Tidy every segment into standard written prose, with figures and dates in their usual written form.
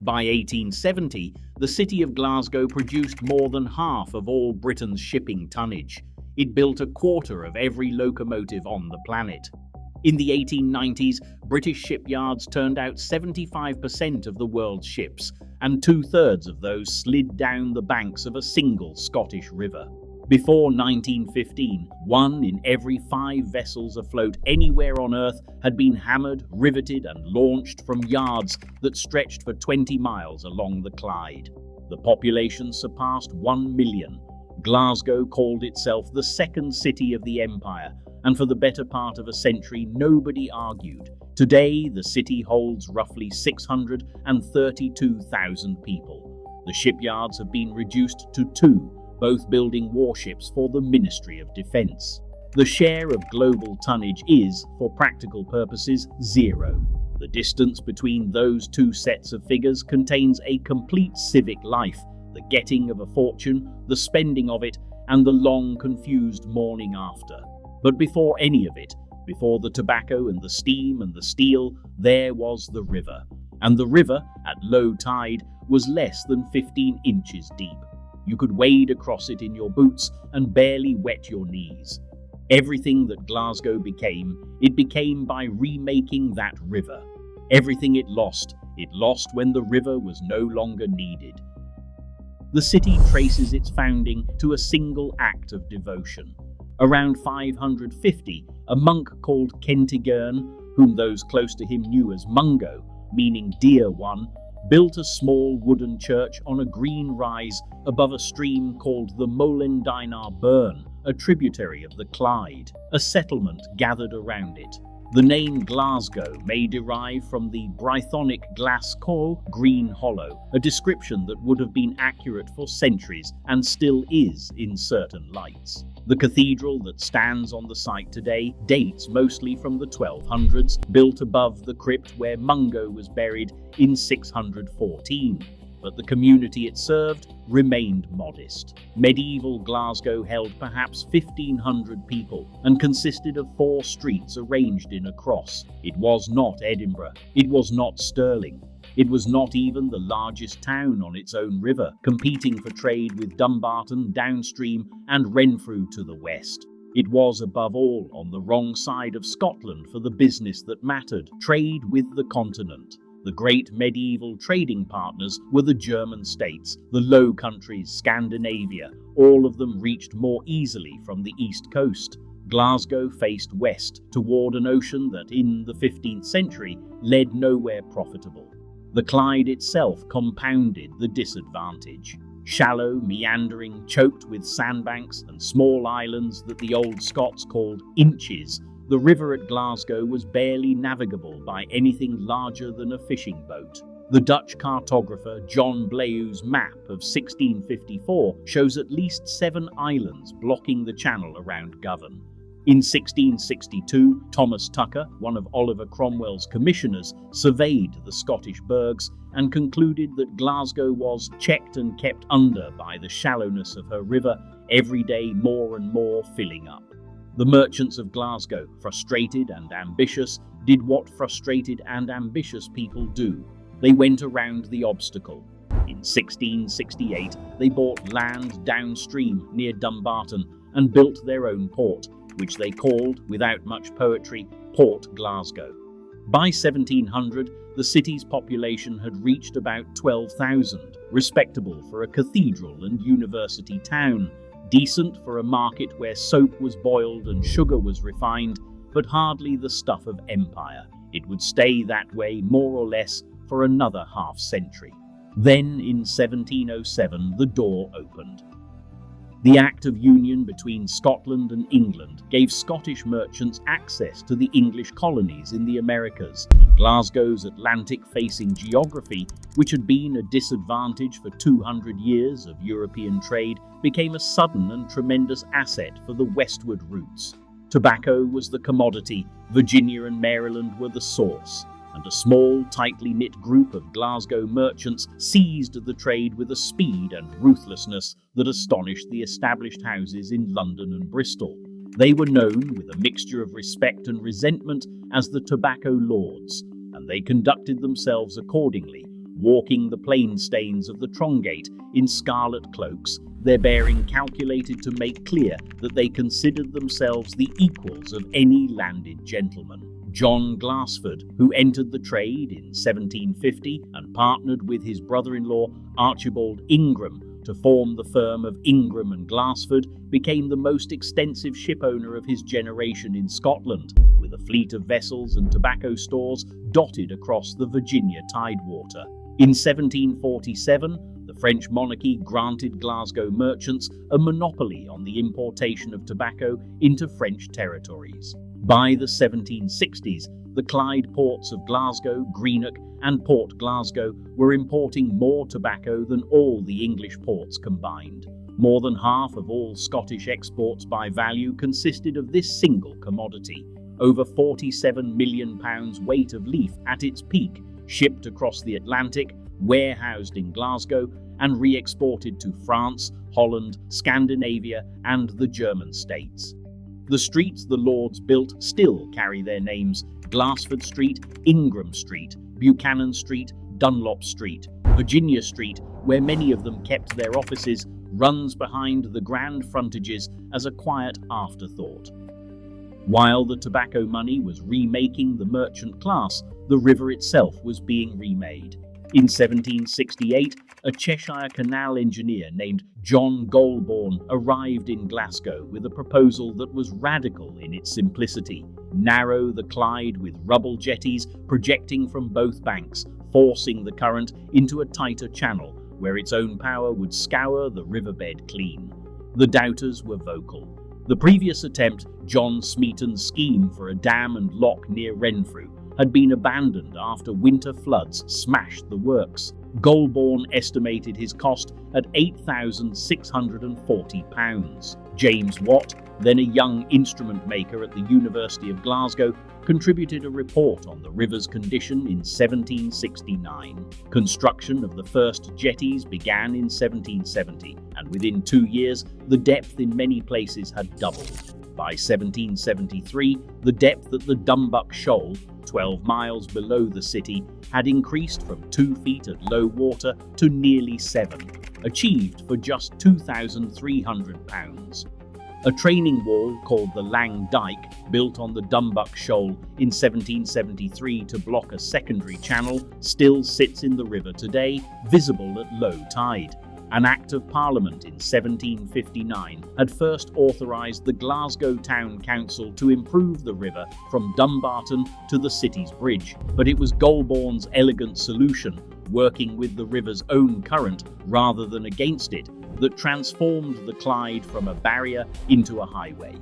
By 1870, the city of Glasgow produced more than half of all Britain's shipping tonnage. It built a quarter of every locomotive on the planet. In the 1890s, British shipyards turned out 75% of the world's ships, and two-thirds of those slid down the banks of a single Scottish river. Before 1915, 1 in every 5 vessels afloat anywhere on Earth had been hammered, riveted, and launched from yards that stretched for 20 miles along the Clyde. The population surpassed 1 million. Glasgow called itself the second city of the empire, and for the better part of a century, nobody argued. Today, the city holds roughly 632,000 people. The shipyards have been reduced to 2, both building warships for the Ministry of Defence. The share of global tonnage is, for practical purposes, 0. The distance between those two sets of figures contains a complete civic life, the getting of a fortune, the spending of it, and the long confused mourning after. But before any of it, before the tobacco and the steam and the steel, there was the river. And the river, at low tide, was less than 15 inches deep. You could wade across it in your boots and barely wet your knees. Everything that Glasgow became, it became by remaking that river. Everything it lost when the river was no longer needed. The city traces its founding to a single act of devotion. Around 550, a monk called Kentigern, whom those close to him knew as Mungo, meaning dear one, built a small wooden church on a green rise above a stream called the Molendinar Burn, a tributary of the Clyde. A settlement gathered around it. The name Glasgow may derive from the Brythonic Glasgow, green hollow, a description that would have been accurate for centuries and still is in certain lights. The cathedral that stands on the site today dates mostly from the 1200s, built above the crypt where Mungo was buried in 614. But the community it served remained modest. Medieval Glasgow held perhaps 1,500 people and consisted of 4 streets arranged in a cross. It was not Edinburgh. It was not Stirling. It was not even the largest town on its own river, competing for trade with Dumbarton downstream and Renfrew to the west. It was, above all, on the wrong side of Scotland for the business that mattered, trade with the continent. The great medieval trading partners were the German states, the Low Countries, Scandinavia. All of them reached more easily from the east coast. Glasgow faced west, toward an ocean that, in the 15th century, led nowhere profitable. The Clyde itself compounded the disadvantage. Shallow, meandering, choked with sandbanks and small islands that the old Scots called inches, the river at Glasgow was barely navigable by anything larger than a fishing boat. The Dutch cartographer John Blaeu's map of 1654 shows at least 7 islands blocking the channel around Govan. In 1662, Thomas Tucker, one of Oliver Cromwell's commissioners, surveyed the Scottish burghs and concluded that Glasgow was checked and kept under by the shallowness of her river, every day more and more filling up. The merchants of Glasgow, frustrated and ambitious, did what frustrated and ambitious people do. They went around the obstacle. In 1668, they bought land downstream near Dumbarton and built their own port, which they called, without much poetry, Port Glasgow. By 1700, the city's population had reached about 12,000, respectable for a cathedral and university town, decent for a market where soap was boiled and sugar was refined, but hardly the stuff of empire. It would stay that way more or less for another half-century. Then, in 1707, the door opened. The Act of Union between Scotland and England gave Scottish merchants access to the English colonies in the Americas. Glasgow's Atlantic-facing geography, which had been a disadvantage for 200 years of European trade, became a sudden and tremendous asset for the westward routes. Tobacco was the commodity, Virginia and Maryland were the source, and a small, tightly knit group of Glasgow merchants seized the trade with a speed and ruthlessness that astonished the established houses in London and Bristol. They were known, with a mixture of respect and resentment, as the Tobacco Lords, and they conducted themselves accordingly, walking the plain stains of the Trongate in scarlet cloaks, their bearing calculated to make clear that they considered themselves the equals of any landed gentleman. John Glassford, who entered the trade in 1750 and partnered with his brother-in-law Archibald Ingram to form the firm of Ingram and Glassford, became the most extensive shipowner of his generation in Scotland, with a fleet of vessels and tobacco stores dotted across the Virginia tidewater. In 1747, the French monarchy granted Glasgow merchants a monopoly on the importation of tobacco into French territories. By the 1760s, the Clyde ports of Glasgow, Greenock, and Port Glasgow were importing more tobacco than all the English ports combined. More than half of all Scottish exports by value consisted of this single commodity. Over £47 million weight of leaf at its peak, shipped across the Atlantic, warehoused in Glasgow, and re-exported to France, Holland, Scandinavia, and the German states. The streets the Lords built still carry their names: Glassford Street, Ingram Street, Buchanan Street, Dunlop Street. Virginia Street, where many of them kept their offices, runs behind the grand frontages as a quiet afterthought. While the tobacco money was remaking the merchant class, the river itself was being remade. In 1768, a Cheshire Canal engineer named John Golborne arrived in Glasgow with a proposal that was radical in its simplicity: narrow the Clyde with rubble jetties projecting from both banks, forcing the current into a tighter channel where its own power would scour the riverbed clean. The doubters were vocal. The previous attempt, John Smeaton's scheme for a dam and lock near Renfrew, had been abandoned after winter floods smashed the works. Golborne estimated his cost at £8,640. James Watt, then a young instrument maker at the University of Glasgow, contributed a report on the river's condition in 1769. Construction of the first jetties began in 1770, and within 2 years, the depth in many places had doubled. By 1773, the depth at the Dumbuck Shoal, 12 miles below the city, had increased from 2 feet at low water to nearly 7, achieved for just £2,300. A training wall called the Lang Dyke, built on the Dumbuck Shoal in 1773 to block a secondary channel, still sits in the river today, visible at low tide. An Act of Parliament in 1759 had first authorised the Glasgow Town Council to improve the river from Dumbarton to the city's bridge, but it was Golborne's elegant solution, working with the river's own current rather than against it, that transformed the Clyde from a barrier into a highway.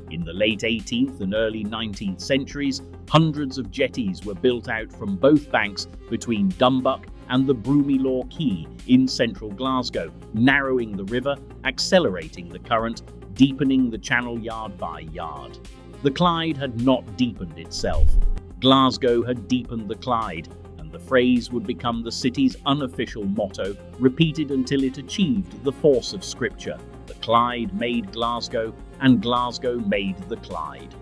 In the late 18th and early 19th centuries, hundreds of jetties were built out from both banks between Dumbuck and the Broomielaw Quay in central Glasgow, narrowing the river, accelerating the current, deepening the channel yard by yard. The Clyde had not deepened itself. Glasgow had deepened the Clyde, and the phrase would become the city's unofficial motto, repeated until it achieved the force of scripture: the Clyde made Glasgow, and Glasgow made the Clyde.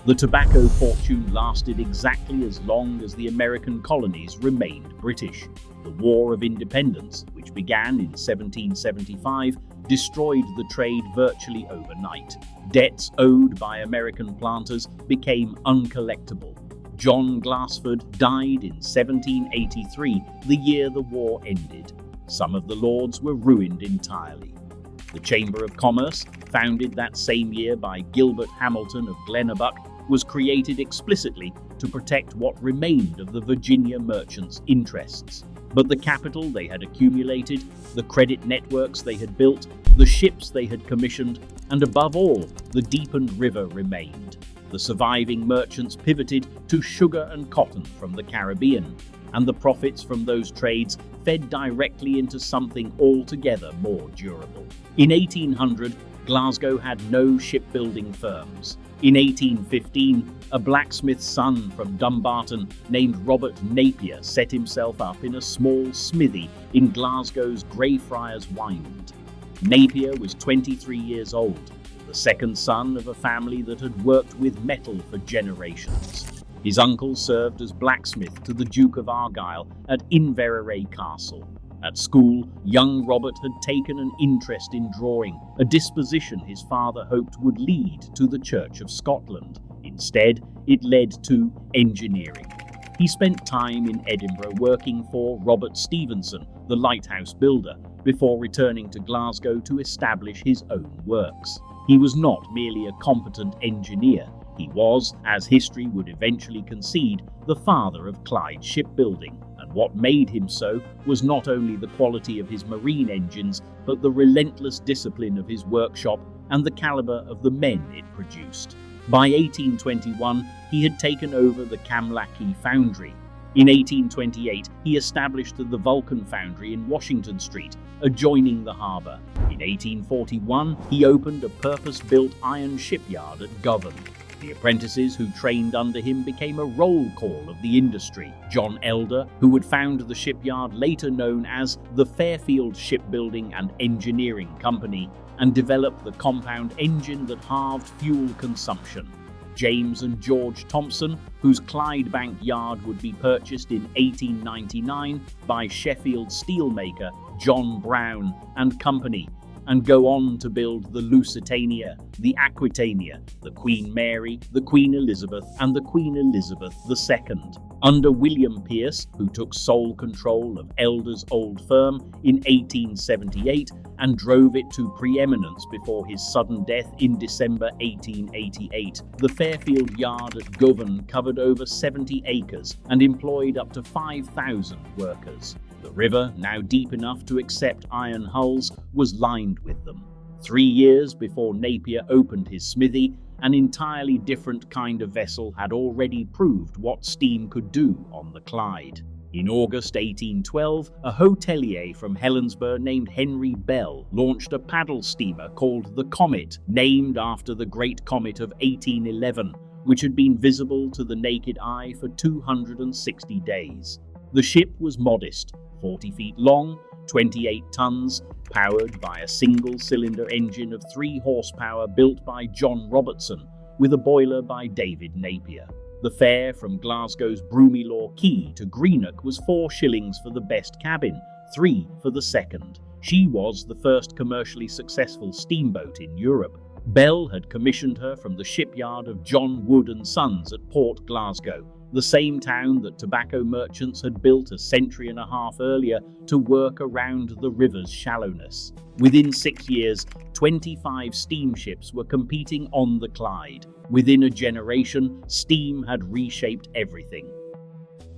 The tobacco fortune lasted exactly as long as the American colonies remained British. The War of Independence, which began in 1775, destroyed the trade virtually overnight. Debts owed by American planters became uncollectible. John Glassford died in 1783, the year the war ended. Some of the lords were ruined entirely. The Chamber of Commerce, founded that same year by Gilbert Hamilton of Glenabuck, was created explicitly to protect what remained of the Virginia merchants' interests. But the capital they had accumulated, the credit networks they had built, the ships they had commissioned, and above all, the deepened river remained. The surviving merchants pivoted to sugar and cotton from the Caribbean, and the profits from those trades fed directly into something altogether more durable. In 1800, Glasgow had no shipbuilding firms. In 1815, a blacksmith's son from Dumbarton named Robert Napier set himself up in a small smithy in Glasgow's Greyfriars Wynd. Napier was 23 years old, the second son of a family that had worked with metal for generations. His uncle served as blacksmith to the Duke of Argyll at Inverary Castle. At school, young Robert had taken an interest in drawing, a disposition his father hoped would lead to the Church of Scotland. Instead, it led to engineering. He spent time in Edinburgh working for Robert Stevenson, the lighthouse builder, before returning to Glasgow to establish his own works. He was not merely a competent engineer. He was, as history would eventually concede, the father of Clyde shipbuilding, and what made him so was not only the quality of his marine engines, but the relentless discipline of his workshop and the caliber of the men it produced. By 1821, he had taken over the Camlachie foundry. In 1828, he established the Vulcan foundry in Washington Street, adjoining the harbour. In 1841, he opened a purpose-built iron shipyard at Govan. The apprentices who trained under him became a roll call of the industry. John Elder, who would found the shipyard later known as the Fairfield Shipbuilding and Engineering Company, and developed the compound engine that halved fuel consumption. James and George Thompson, whose Clydebank yard would be purchased in 1899 by Sheffield steelmaker John Brown and Company, and go on to build the Lusitania, the Aquitania, the Queen Mary, the Queen Elizabeth, and the Queen Elizabeth II. Under William Pierce, who took sole control of Elder's old firm in 1878 and drove it to preeminence before his sudden death in December 1888, the Fairfield yard at Govan covered over 70 acres and employed up to 5,000 workers. The river, now deep enough to accept iron hulls, was lined with them. 3 years before Napier opened his smithy, an entirely different kind of vessel had already proved what steam could do on the Clyde. In August 1812, a hotelier from Helensburgh named Henry Bell launched a paddle steamer called the Comet, named after the Great Comet of 1811, which had been visible to the naked eye for 260 days. The ship was modest, 40 feet long, 28 tons, powered by a single-cylinder engine of 3 horsepower built by John Robertson, with a boiler by David Napier. The fare from Glasgow's Broomielaw Quay to Greenock was 4 shillings for the best cabin, 3 for the second. She was the first commercially successful steamboat in Europe. Bell had commissioned her from the shipyard of John Wood and Sons at Port Glasgow, the same town that tobacco merchants had built a century and a half earlier to work around the river's shallowness. Within 6 years, 25 steamships were competing on the Clyde. Within a generation, steam had reshaped everything.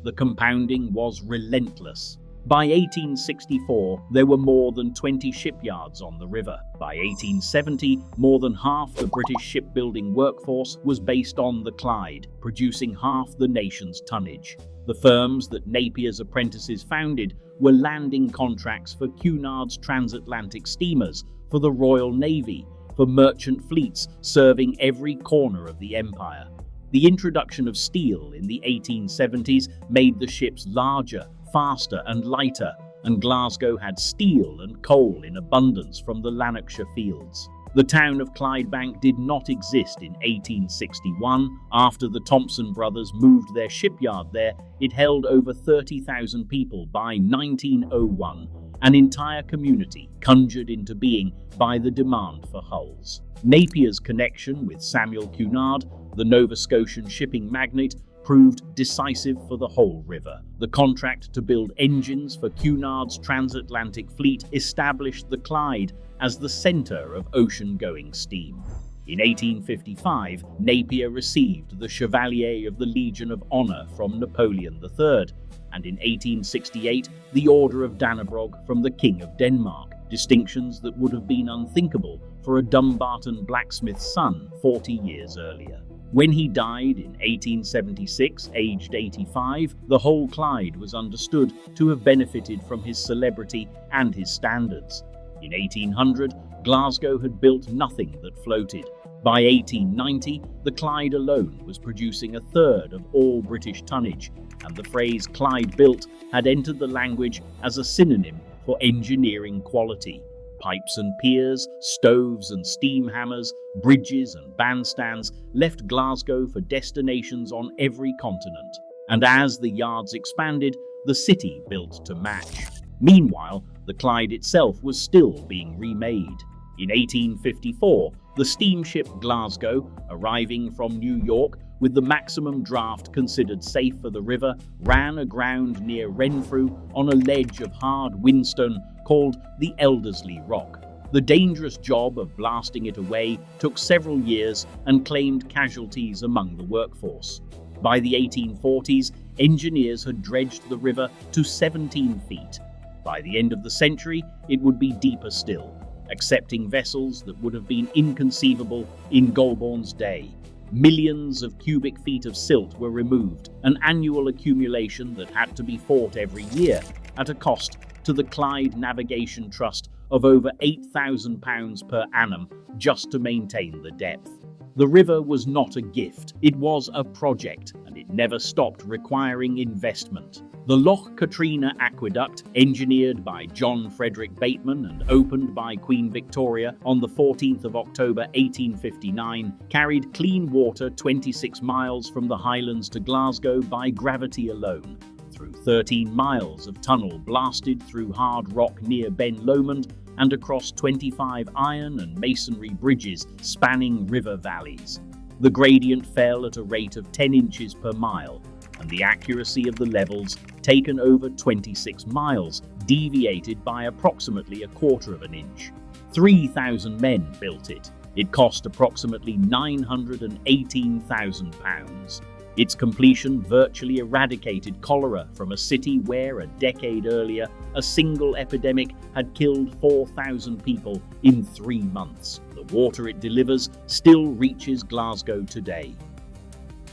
The compounding was relentless. By 1864, there were more than 20 shipyards on the river. By 1870, more than half the British shipbuilding workforce was based on the Clyde, producing half the nation's tonnage. The firms that Napier's apprentices founded were landing contracts for Cunard's transatlantic steamers, for the Royal Navy, for merchant fleets serving every corner of the empire. The introduction of steel in the 1870s made the ships larger, faster and lighter, and Glasgow had steel and coal in abundance from the Lanarkshire fields. The town of Clydebank did not exist in 1861. After the Thompson brothers moved their shipyard there, it held over 30,000 people by 1901, an entire community conjured into being by the demand for hulls. Napier's connection with Samuel Cunard, the Nova Scotian shipping magnate, proved decisive for the whole river. The contract to build engines for Cunard's transatlantic fleet established the Clyde as the centre of ocean-going steam. In 1855, Napier received the Chevalier of the Legion of Honour from Napoleon III, and in 1868, the Order of Dannebrog from the King of Denmark, distinctions that would have been unthinkable for a Dumbarton blacksmith's son 40 years earlier. When he died in 1876, aged 85, the whole Clyde was understood to have benefited from his celebrity and his standards. In 1800, Glasgow had built nothing that floated. By 1890, the Clyde alone was producing a third of all British tonnage, and the phrase Clyde built had entered the language as a synonym for engineering quality. Pipes and piers, stoves and steam hammers, bridges and bandstands left Glasgow for destinations on every continent. And as the yards expanded, the city built to match. Meanwhile, the Clyde itself was still being remade. In 1854, the steamship Glasgow, arriving from New York with the maximum draft considered safe for the river, ran aground near Renfrew on a ledge of hard whinstone called the Eldersley Rock. The dangerous job of blasting it away took several years and claimed casualties among the workforce. By the 1840s, engineers had dredged the river to 17 feet. By the end of the century, it would be deeper still, accepting vessels that would have been inconceivable in Golborn's day. Millions of cubic feet of silt were removed, an annual accumulation that had to be fought every year, at a cost to the Clyde Navigation Trust of over £8,000 per annum just to maintain the depth. The river was not a gift, it was a project, and it never stopped requiring investment. The Loch Katrina Aqueduct, engineered by John Frederick Bateman and opened by Queen Victoria on the 14th of October 1859, carried clean water 26 miles from the Highlands to Glasgow by gravity alone, through 13 miles of tunnel blasted through hard rock near Ben Lomond and across 25 iron and masonry bridges spanning river valleys. The gradient fell at a rate of 10 inches per mile, and the accuracy of the levels, taken over 26 miles, deviated by approximately a quarter of an inch. 3,000 men built it. It cost approximately £918,000. Its completion virtually eradicated cholera from a city where, a decade earlier, a single epidemic had killed 4,000 people in 3 months. The water it delivers still reaches Glasgow today.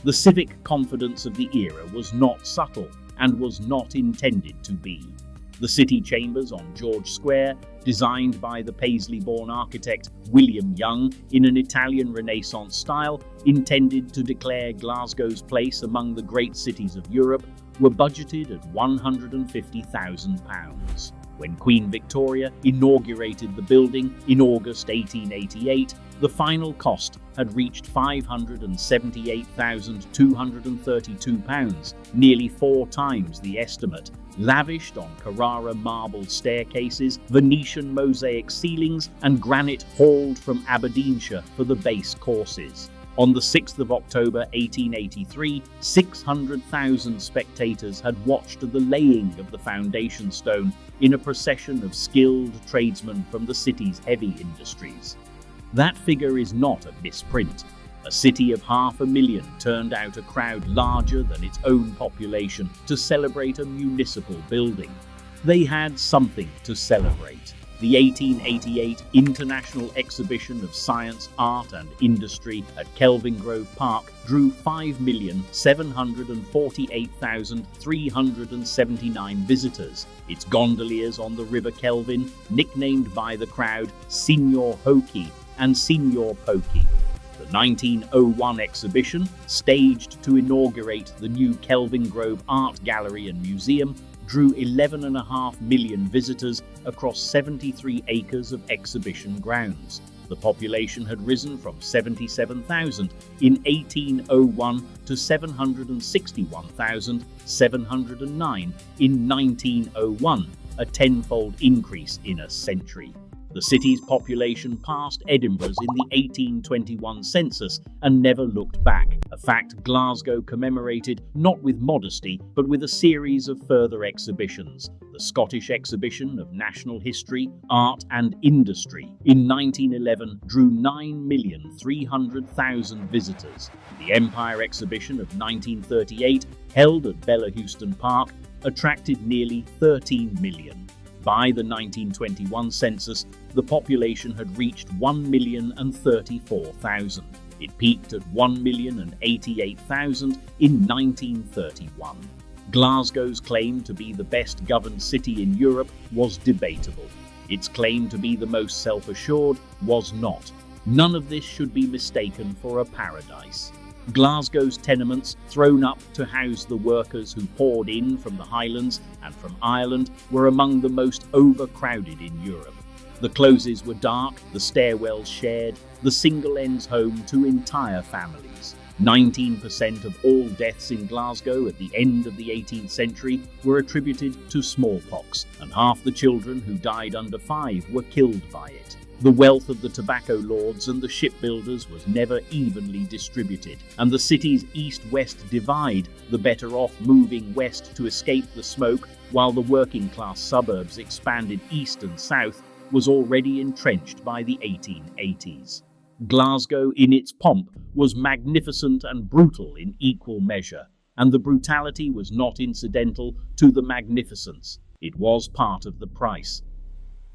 The civic confidence of the era was not subtle and was not intended to be. The city chambers on George Square, designed by the Paisley-born architect William Young in an Italian Renaissance style, intended to declare Glasgow's place among the great cities of Europe, were budgeted at £150,000. When Queen Victoria inaugurated the building in August 1888, the final cost had reached £578,232, nearly 4 times the estimate, lavished on Carrara marble staircases, Venetian mosaic ceilings, and granite hauled from Aberdeenshire for the base courses. On the 6th of October 1883, 600,000 spectators had watched the laying of the foundation stone in a procession of skilled tradesmen from the city's heavy industries. That figure is not a misprint. A city of 500,000 turned out a crowd larger than its own population to celebrate a municipal building. They had something to celebrate. The 1888 International Exhibition of Science, Art and Industry at Kelvingrove Park drew 5,748,379 visitors. Its gondoliers on the River Kelvin, nicknamed by the crowd Signor Hokey and Signor Pokey. The 1901 exhibition, staged to inaugurate the new Kelvingrove Art Gallery and Museum, drew 11.5 million visitors across 73 acres of exhibition grounds. The population had risen from 77,000 in 1801 to 761,709 in 1901, a tenfold increase in a century. The city's population passed Edinburgh's in the 1821 census and never looked back, a fact Glasgow commemorated not with modesty but with a series of further exhibitions. The Scottish Exhibition of National History, Art and Industry in 1911 drew 9,300,000 visitors. The Empire Exhibition of 1938, held at Bellahouston Park, attracted nearly 13 million. By the 1921 census, the population had reached 1,034,000. It peaked at 1,088,000 in 1931. Glasgow's claim to be the best governed city in Europe was debatable. Its claim to be the most self-assured was not. None of this should be mistaken for a paradise. Glasgow's tenements, thrown up to house the workers who poured in from the Highlands and from Ireland, were among the most overcrowded in Europe. The closes were dark, the stairwells shared, the single ends home to entire families. 19% of all deaths in Glasgow at the end of the 18th century were attributed to smallpox, and half the children who died under 5 were killed by it. The wealth of the tobacco lords and the shipbuilders was never evenly distributed, and the city's east-west divide, the better off moving west to escape the smoke, while the working-class suburbs expanded east and south, was already entrenched by the 1880s. Glasgow, in its pomp, was magnificent and brutal in equal measure, and the brutality was not incidental to the magnificence. It was part of the price.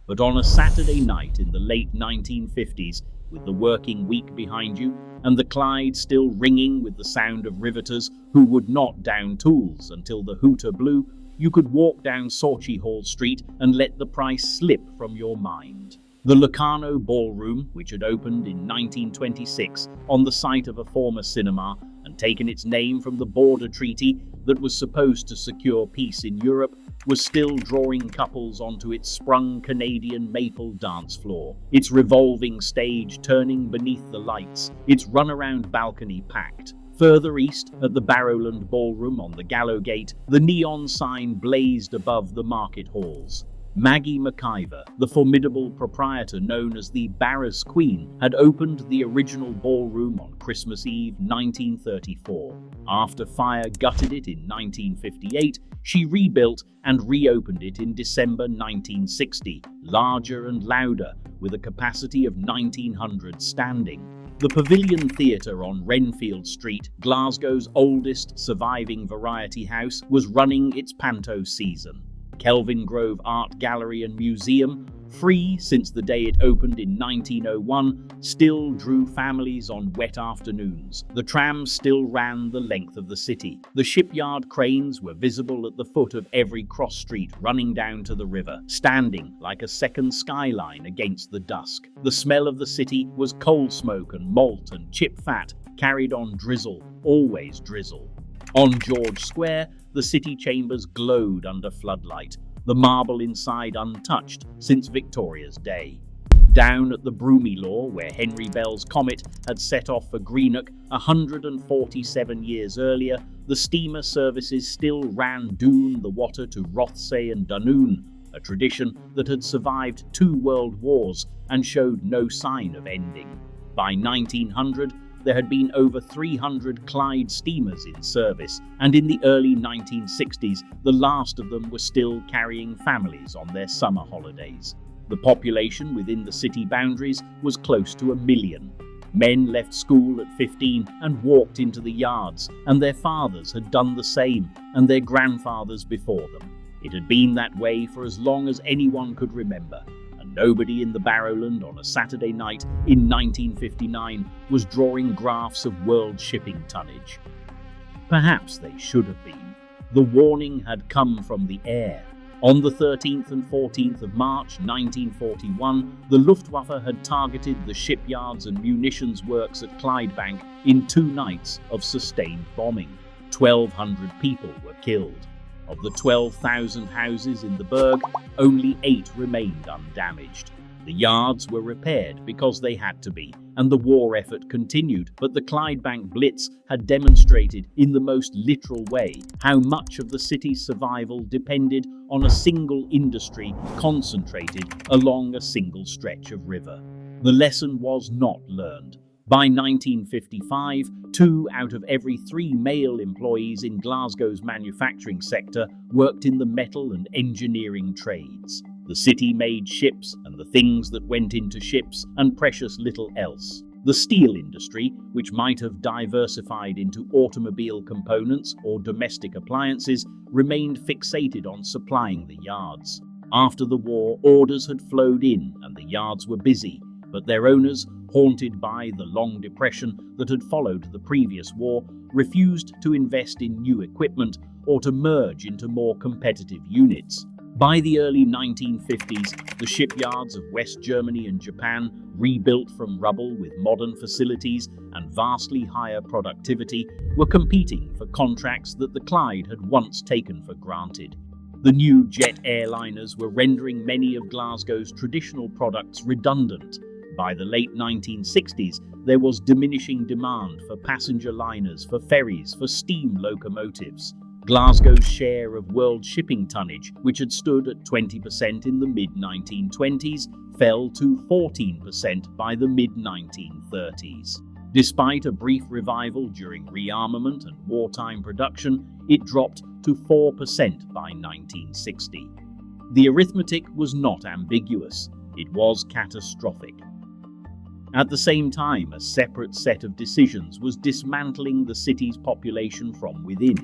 But on a Saturday night in the late 1950s, with the working week behind you, and the Clyde still ringing with the sound of riveters who would not down tools until the hooter blew, you could walk down Sauchy Hall Street and let the price slip from your mind. The Locarno Ballroom, which had opened in 1926 on the site of a former cinema and taken its name from the border treaty that was supposed to secure peace in Europe, was still drawing couples onto its sprung Canadian maple dance floor, its revolving stage turning beneath the lights, its runaround balcony packed. Further east, at the Barrowland Ballroom on the Gallowgate, the neon sign blazed above the market halls. Maggie McIver, the formidable proprietor known as the Barras Queen, had opened the original ballroom on Christmas Eve 1934. After fire gutted it in 1958, she rebuilt and reopened it in December 1960, larger and louder, with a capacity of 1,900 standing. The Pavilion Theatre on Renfield Street, Glasgow's oldest surviving variety house, was running its panto season. Kelvin Grove Art Gallery and Museum, free since the day it opened in 1901, still drew families on wet afternoons. The trams still ran the length of the city. The shipyard cranes were visible at the foot of every cross street running down to the river, standing like a second skyline against the dusk. The smell of the city was coal smoke and malt and chip fat, carried on drizzle, always drizzle. On George Square, the city chambers glowed under floodlight, the marble inside untouched since Victoria's day. Down at the Broomielaw, where Henry Bell's comet had set off for Greenock 147 years earlier, the steamer services still ran Doon the Water to Rothsay and Dunoon, a tradition that had survived 2 world wars and showed no sign of ending. By 1900, there had been over 300 Clyde steamers in service, and in the early 1960s, the last of them were still carrying families on their summer holidays. The population within the city boundaries was close to 1 million. Men left school at 15 and walked into the yards, and their fathers had done the same, and their grandfathers before them. It had been that way for as long as anyone could remember. Nobody in the Barrowland on a Saturday night in 1959 was drawing graphs of world shipping tonnage. Perhaps they should have been. The warning had come from the air. On the 13th and 14th of March 1941, the Luftwaffe had targeted the shipyards and munitions works at Clydebank in 2 nights of sustained bombing. 1,200 people were killed. Of the 12,000 houses in the burg, only 8 remained undamaged. The yards were repaired because they had to be, and the war effort continued, but the Clydebank Blitz had demonstrated in the most literal way how much of the city's survival depended on a single industry concentrated along a single stretch of river. The lesson was not learned. By 1955, 2 out of every 3 male employees in Glasgow's manufacturing sector worked in the metal and engineering trades. The city made ships and the things that went into ships and precious little else. The steel industry, which might have diversified into automobile components or domestic appliances, remained fixated on supplying the yards. After the war, orders had flowed in and the yards were busy, but their owners, haunted by the long depression that had followed the previous war, refused to invest in new equipment or to merge into more competitive units. By the early 1950s, the shipyards of West Germany and Japan, rebuilt from rubble with modern facilities and vastly higher productivity, were competing for contracts that the Clyde had once taken for granted. The new jet airliners were rendering many of Glasgow's traditional products redundant. By the late 1960s, there was diminishing demand for passenger liners, for ferries, for steam locomotives. Glasgow's share of world shipping tonnage, which had stood at 20% in the mid-1920s, fell to 14% by the mid-1930s. Despite a brief revival during rearmament and wartime production, it dropped to 4% by 1960. The arithmetic was not ambiguous. It was catastrophic. At the same time, a separate set of decisions was dismantling the city's population from within.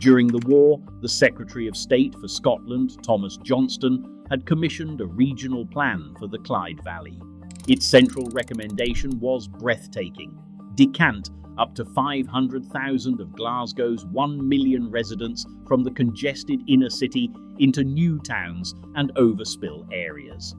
During the war, the Secretary of State for Scotland, Thomas Johnston, had commissioned a regional plan for the Clyde Valley. Its central recommendation was breathtaking: decant up to 500,000 of Glasgow's 1 million residents from the congested inner city into new towns and overspill areas.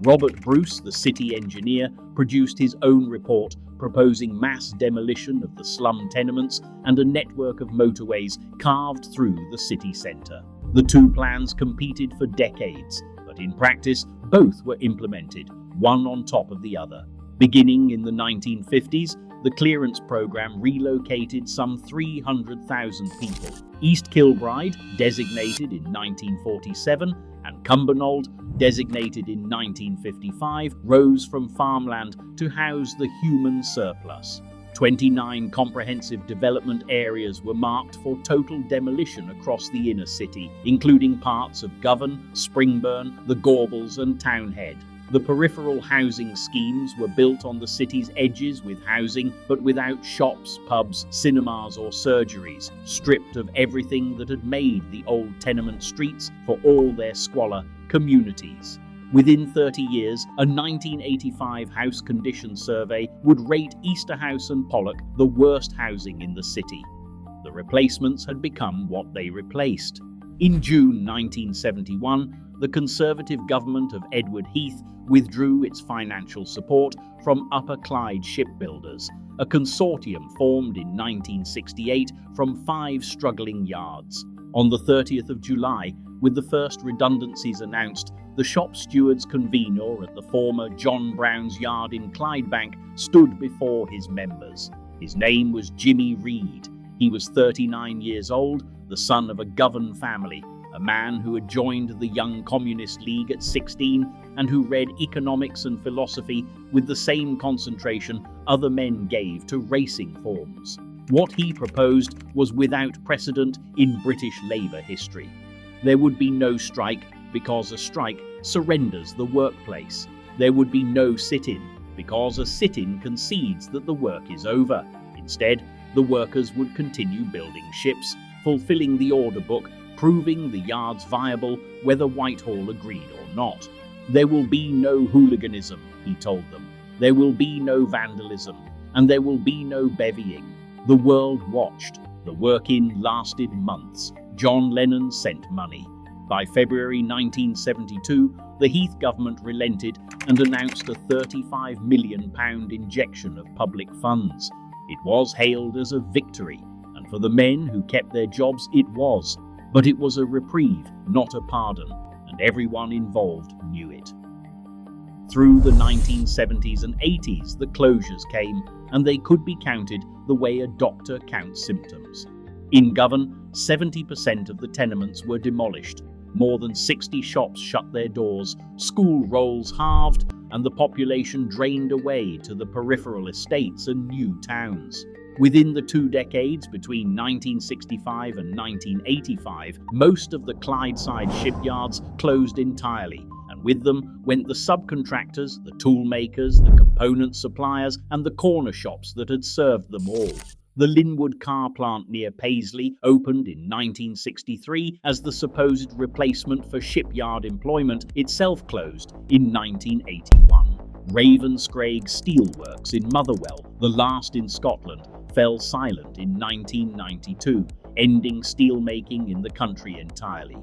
Robert Bruce, the city engineer, produced his own report proposing mass demolition of the slum tenements and a network of motorways carved through the city centre. The two plans competed for decades, but in practice, both were implemented, one on top of the other. Beginning in the 1950s, the clearance programme relocated some 300,000 people. East Kilbride, designated in 1947, and Cumbernauld, designated in 1955, rose from farmland to house the human surplus. 29 comprehensive development areas were marked for total demolition across the inner city, including parts of Govan, Springburn, the Gorbals and Townhead. The peripheral housing schemes were built on the city's edges with housing, but without shops, pubs, cinemas or surgeries, stripped of everything that had made the old tenement streets, for all their squalor, communities. Within 30 years, a 1985 house condition survey would rate Easterhouse and Pollock the worst housing in the city. The replacements had become what they replaced. In June 1971, the Conservative government of Edward Heath withdrew its financial support from Upper Clyde Shipbuilders, a consortium formed in 1968 from 5 struggling yards. On the 30th of July, with the first redundancies announced, the shop stewards convener at the former John Brown's yard in Clydebank stood before his members. His name was Jimmy Reed. He was 39 years old, the son of a Govan family, a man who had joined the Young Communist League at 16 and who read economics and philosophy with the same concentration other men gave to racing forms. What he proposed was without precedent in British labour history. There would be no strike because a strike surrenders the workplace. There would be no sit-in because a sit-in concedes that the work is over. Instead, the workers would continue building ships, fulfilling the order book, proving the yards viable whether Whitehall agreed or not. There will be no hooliganism, he told them. There will be no vandalism, and there will be no bevying. The world watched. The work-in lasted months. John Lennon sent money. By February 1972, the Heath government relented and announced a £35 million injection of public funds. It was hailed as a victory, and for the men who kept their jobs it was. But it was a reprieve, not a pardon, and everyone involved knew it. Through the 1970s and 80s, the closures came, and they could be counted the way a doctor counts symptoms. In Govan, 70% of the tenements were demolished. More than 60 shops shut their doors, school rolls halved, and the population drained away to the peripheral estates and new towns. Within the 2 decades between 1965 and 1985, most of the Clydeside shipyards closed entirely, and with them went the subcontractors, the tool makers, the component suppliers, and the corner shops that had served them all. The Linwood car plant near Paisley opened in 1963 as the supposed replacement for shipyard employment itself closed in 1981. Ravenscraig Steelworks in Motherwell, the last in Scotland, fell silent in 1992, ending steelmaking in the country entirely.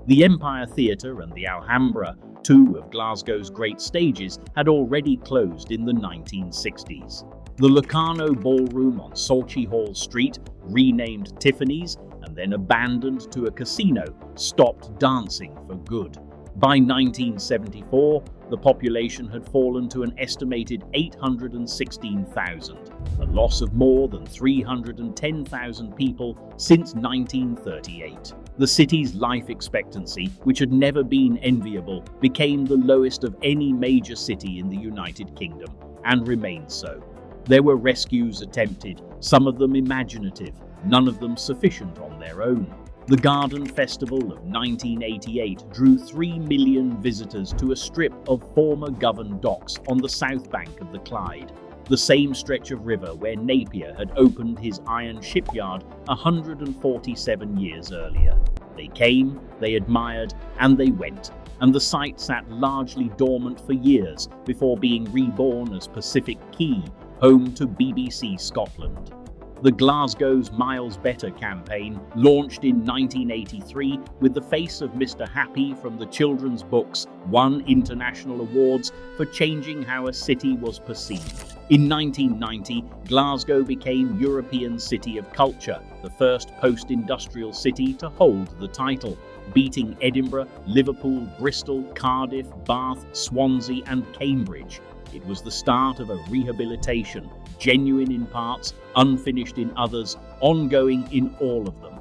The Empire Theatre and the Alhambra, 2 of Glasgow's great stages, had already closed in the 1960s. The Locarno Ballroom on Salchy Hall Street, renamed Tiffany's, and then abandoned to a casino, stopped dancing for good. By 1974, the population had fallen to an estimated 816,000, a loss of more than 310,000 people since 1938. The city's life expectancy, which had never been enviable, became the lowest of any major city in the United Kingdom, and remains so. There were rescues attempted, some of them imaginative, none of them sufficient on their own. The Garden Festival of 1988 drew 3 million visitors to a strip of former Govan docks on the south bank of the Clyde, the same stretch of river where Napier had opened his iron shipyard 147 years earlier. They came, they admired, and they went, and the site sat largely dormant for years before being reborn as Pacific Quay, home to BBC Scotland. The Glasgow's Miles Better campaign, launched in 1983 with the face of Mr. Happy from the children's books, won international awards for changing how a city was perceived. In 1990, Glasgow became European City of Culture, the first post-industrial city to hold the title, beating Edinburgh, Liverpool, Bristol, Cardiff, Bath, Swansea and Cambridge. It was the start of a rehabilitation, genuine in parts, unfinished in others, ongoing in all of them.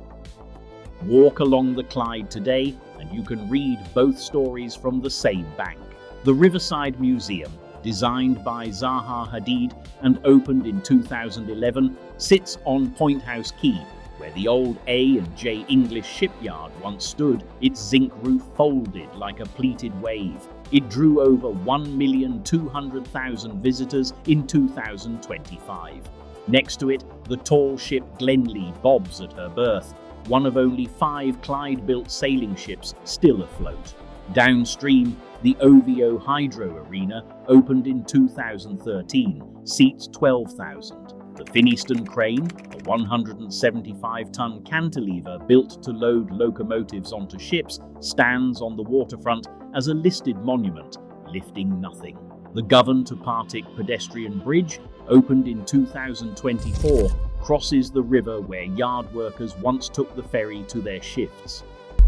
Walk along the Clyde today and you can read both stories from the same bank. The Riverside Museum, designed by Zaha Hadid and opened in 2011, sits on Point House Quay, where the old A&J English shipyard once stood, its zinc roof folded like a pleated wave. It drew over 1,200,000 visitors in 2025. Next to it, the tall ship Glenlee bobs at her berth, one of only 5 Clyde-built sailing ships still afloat. Downstream, the OVO Hydro Arena opened in 2013, seats 12,000. The Finnieston Crane, a 175-ton cantilever built to load locomotives onto ships, stands on the waterfront as a listed monument, lifting nothing. The Govan to Partick pedestrian bridge, opened in 2024, crosses the river where yard workers once took the ferry to their shifts.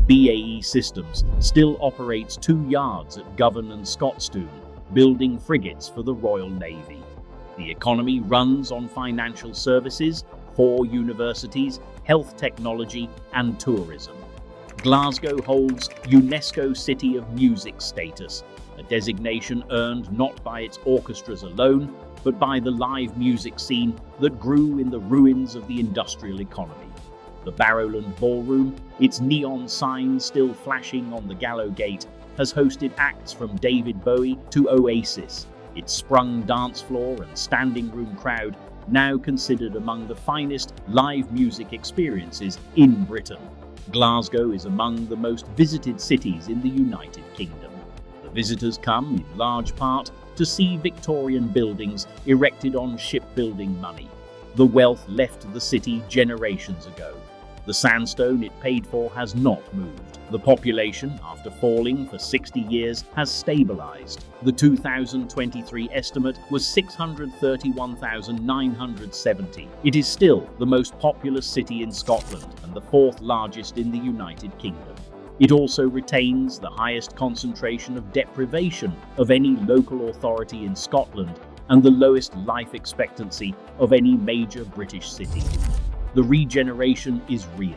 BAE Systems still operates 2 yards at Govan and Scotstoun, building frigates for the Royal Navy. The economy runs on financial services, 4 universities, health technology and tourism. Glasgow holds UNESCO City of Music status, a designation earned not by its orchestras alone, but by the live music scene that grew in the ruins of the industrial economy. The Barrowland Ballroom, its neon sign still flashing on the Gallowgate, has hosted acts from David Bowie to Oasis, its sprung dance floor and standing room crowd now considered among the finest live music experiences in Britain. Glasgow is among the most visited cities in the United Kingdom. The visitors come in large part to see Victorian buildings erected on shipbuilding money. The wealth left the city generations ago. The sandstone it paid for has not moved. The population, after falling for 60 years, has stabilised. The 2023 estimate was 631,970. It is still the most populous city in Scotland and the 4th largest in the United Kingdom. It also retains the highest concentration of deprivation of any local authority in Scotland and the lowest life expectancy of any major British city. The regeneration is real.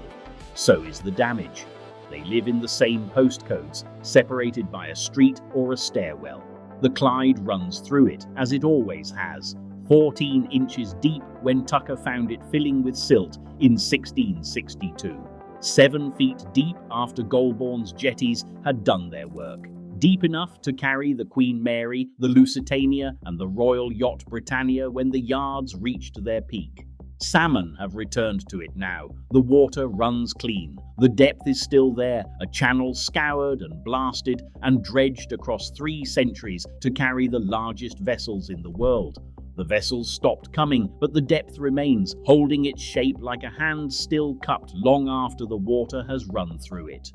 So is the damage. They live in the same postcodes, separated by a street or a stairwell. The Clyde runs through it, as it always has, 14 inches deep when Tucker found it filling with silt in 1662. 7 feet deep after Golborn's jetties had done their work. Deep enough to carry the Queen Mary, the Lusitania, and the Royal Yacht Britannia when the yards reached their peak. Salmon have returned to it now. The water runs clean. The depth is still there, a channel scoured and blasted and dredged across 3 centuries to carry the largest vessels in the world. The vessels stopped coming, but the depth remains, holding its shape like a hand still cupped long after the water has run through it.